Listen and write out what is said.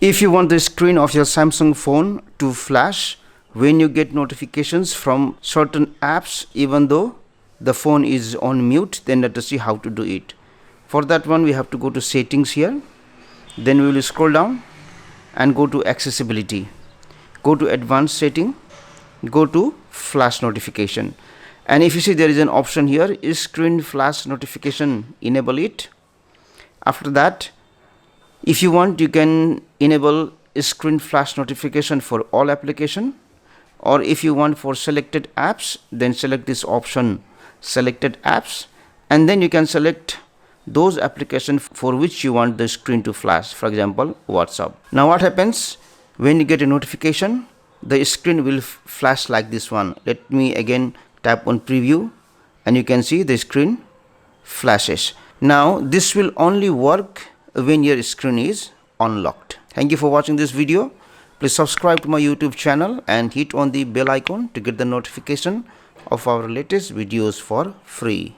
If you want the screen of your Samsung phone to flash when you get notifications from certain apps even though the phone is on mute, then let us see how to do it. For that one, we have to go to settings here, then we will scroll down and go to accessibility, go to advanced setting, go to flash notification, and if you see there is an option here, screen flash notification, enable it. After that, if you want, you can enable screen flash notification for all application, or if you want for selected apps, then select this option, selected apps, and then you can select those applications for which you want the screen to flash, for example WhatsApp. Now what happens when you get a notification? The screen will flash like this one. Let me again tap on preview and you can see the screen flashes. Now this will only work when your screen is unlocked. Thank you for watching this video. Please subscribe to my YouTube channel and hit on the bell icon to get the notification of our latest videos for free.